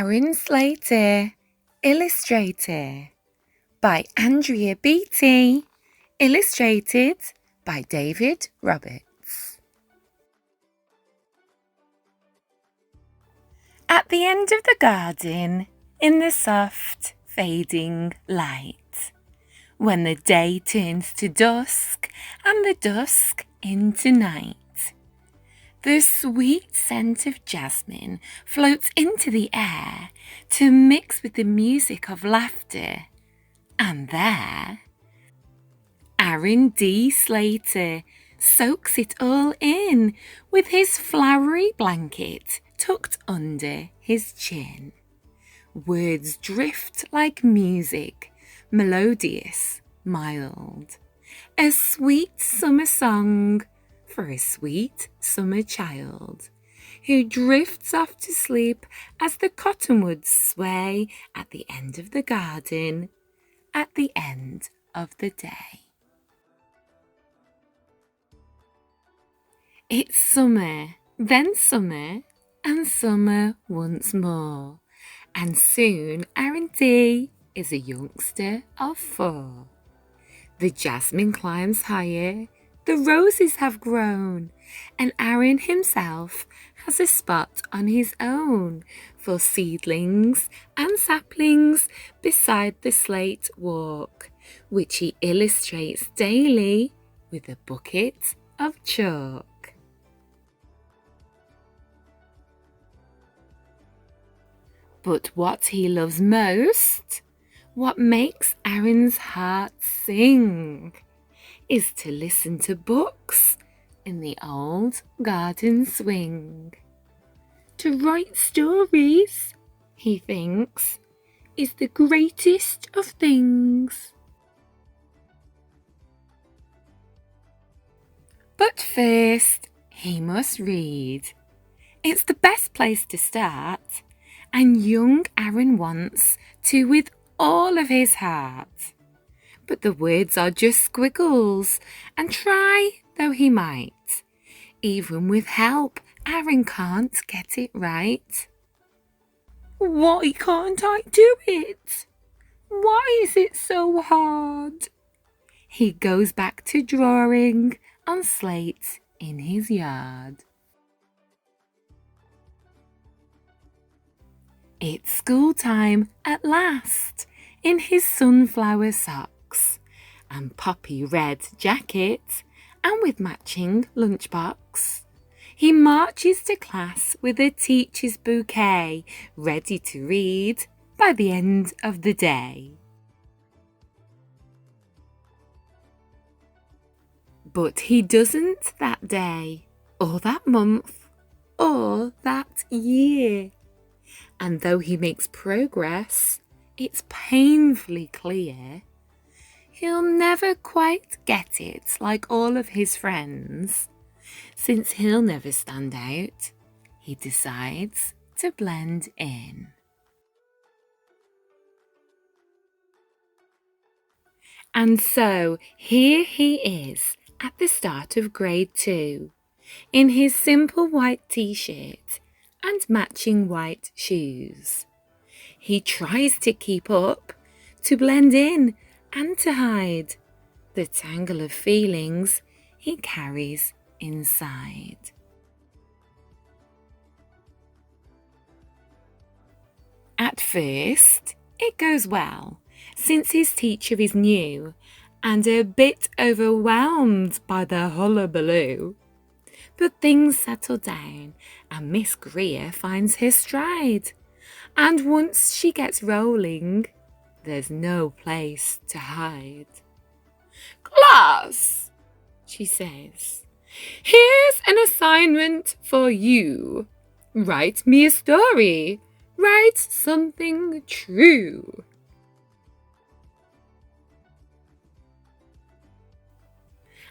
Aaron Slater, Illustrator by Andrea Beaty, illustrated by David Roberts. At the end of the garden, in the soft, fading light, when the day turns to dusk and the dusk into night, the sweet scent of jasmine floats into the air to mix with the music of laughter. And there, Aaron D. Slater soaks it all in with his flowery blanket tucked under his chin. Words drift like music, melodious, mild. A sweet summer song for a sweet summer child who drifts off to sleep as the cottonwoods sway at the end of the garden, at the end of the day. It's summer, then summer, and summer once more, and soon Aaron D is a youngster of 4. The jasmine climbs higher, the roses have grown, and Aaron himself has a spot on his own for seedlings and saplings beside the slate walk, which he illustrates daily with a bucket of chalk. But what he loves most, what makes Aaron's heart sing, is to listen to books in the old garden swing. To write stories, he thinks, is the greatest of things. But first, he must read. It's the best place to start, and young Aaron wants to with all of his heart. But the words are just squiggles, and try though he might, even with help, Aaron can't get it right. Why can't I do it? Why is it so hard? He goes back to drawing on slate in his yard. It's school time at last in his sunflower socks and poppy red jacket, and with matching lunchbox. He marches to class with a teacher's bouquet, ready to read by the end of the day. But he doesn't that day, or that month, or that year. And though he makes progress, it's painfully clear he'll never quite get it like all of his friends. Since he'll never stand out, he decides to blend in. And so here he is at the start of grade 2, in his simple white t-shirt and matching white shoes. He tries to keep up, to blend in and to hide the tangle of feelings he carries inside. At first, it goes well, since his teacher is new and a bit overwhelmed by the hullabaloo. But things settle down and Miss Greer finds her stride, and once she gets rolling, there's no place to hide. "Class," she says, "here's an assignment for you. Write me a story. Write something true."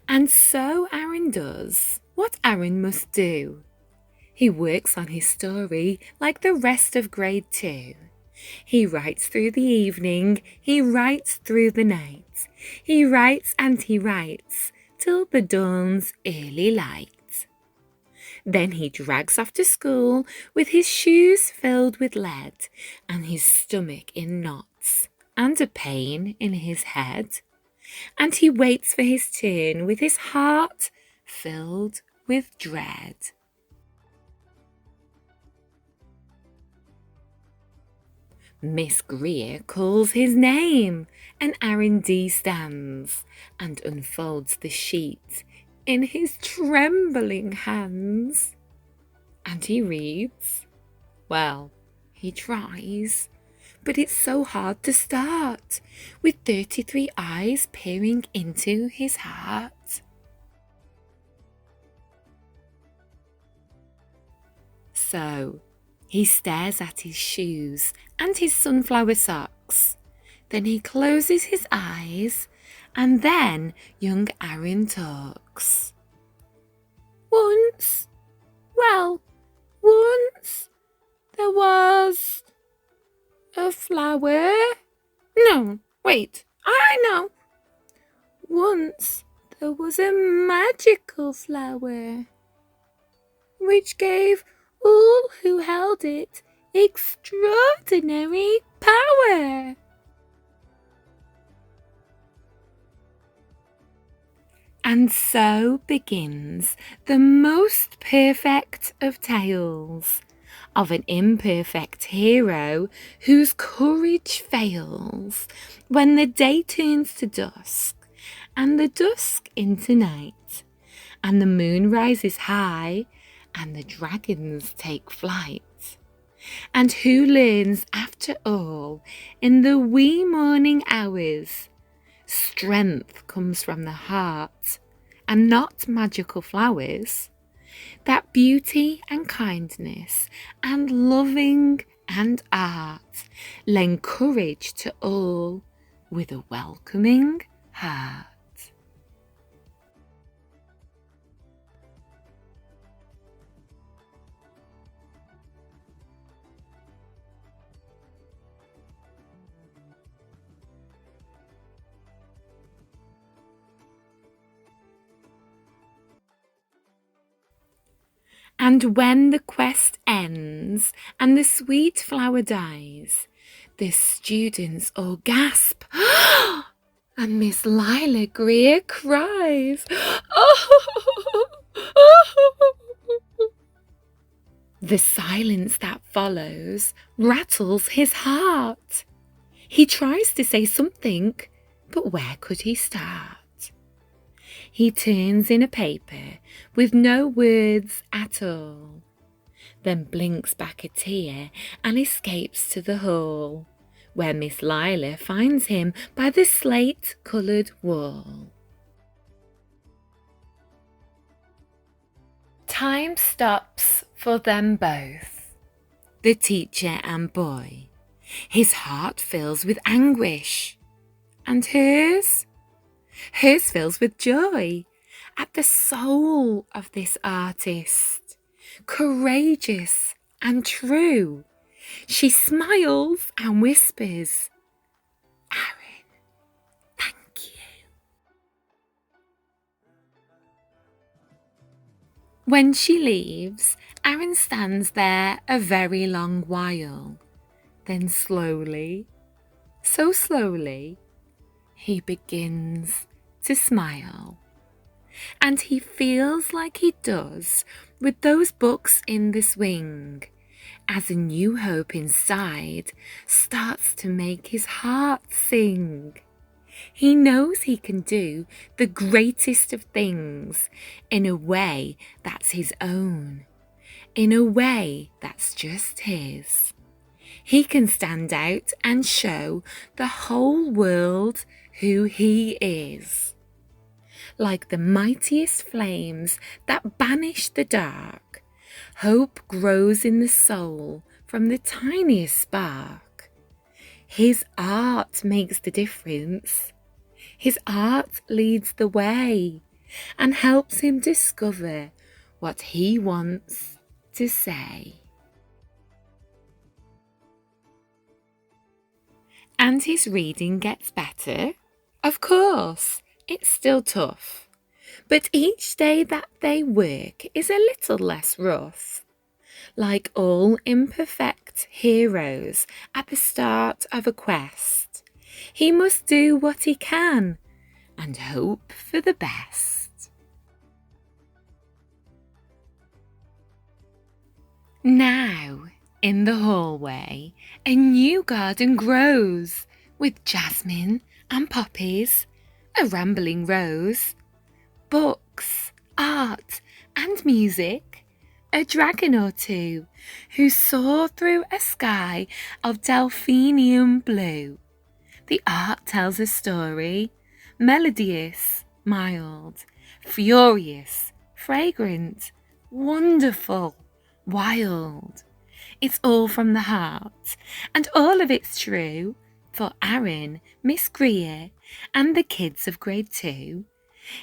And so Aaron does what Aaron must do. He works on his story like the rest of grade 2. He writes through the evening, he writes through the night. He writes and he writes till the dawn's early light. Then he drags off to school with his shoes filled with lead and his stomach in knots and a pain in his head. And he waits for his turn with his heart filled with dread. Miss Greer calls his name, and R&D stands and unfolds the sheet in his trembling hands. And he reads. Well, he tries, but it's so hard to start, with 33 eyes peering into his heart. So he stares at his shoes and his sunflower socks. Then he closes his eyes, and then young Aaron talks. Once there was a flower. No, wait, I know. Once there was a magical flower, which gave all who held it extraordinary power. And so begins the most perfect of tales of an imperfect hero whose courage fails when the day turns to dusk and the dusk into night, and the moon rises high and the dragons take flight. And who learns after all in the wee morning hours, strength comes from the heart and not magical flowers, that beauty and kindness and loving and art lend courage to all with a welcoming heart. And when the quest ends and the sweet flower dies, the students all gasp, and Miss Lila Greer cries, oh! The silence that follows rattles his heart. He tries to say something, but where could he start? He turns in a paper with no words at all, then blinks back a tear and escapes to the hall, where Miss Lila finds him by the slate-coloured wall. Time stops for them both, the teacher and boy. His heart fills with anguish, and hers? Hers fills with joy at the soul of this artist, courageous and true. She smiles and whispers, Aaron, thank you. When she leaves, Aaron stands there a very long while. Then slowly, so slowly, he begins to smile. And he feels like he does with those books in the swing, as a new hope inside starts to make his heart sing. He knows he can do the greatest of things in a way that's his own, in a way that's just his. He can stand out and show the whole world who he is. Like the mightiest flames that banish the dark, hope grows in the soul from the tiniest spark. His art makes the difference. His art leads the way and helps him discover what he wants to say. And his reading gets better. Of course, it's still tough, But each day that they work is a little less rough. Like all imperfect heroes at the start of a quest, he must do what he can and hope for the best. Now, in the hallway, a new garden grows with jasmine and poppies, a rambling rose, books, art and music, a dragon or two who soar through a sky of delphinium blue. The art tells a story, melodious, mild, furious, fragrant, wonderful, wild. It's all from the heart, and all of it's true for Aaron, Miss Greer, and the kids of grade 2.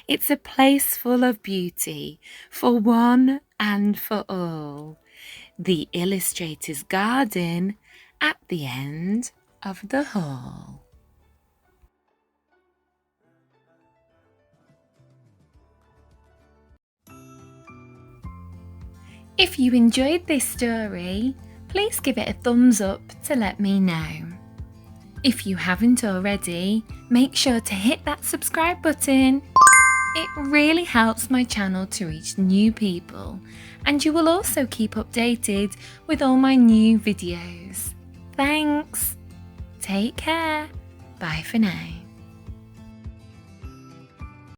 It's a place full of beauty for one and for all. The illustrator's garden at the end of the hall. If you enjoyed this story, please give it a thumbs up to let me know. If you haven't already, make sure to hit that subscribe button. It really helps my channel to reach new people, and you will also keep updated with all my new videos. Thanks. Take care. Bye for now.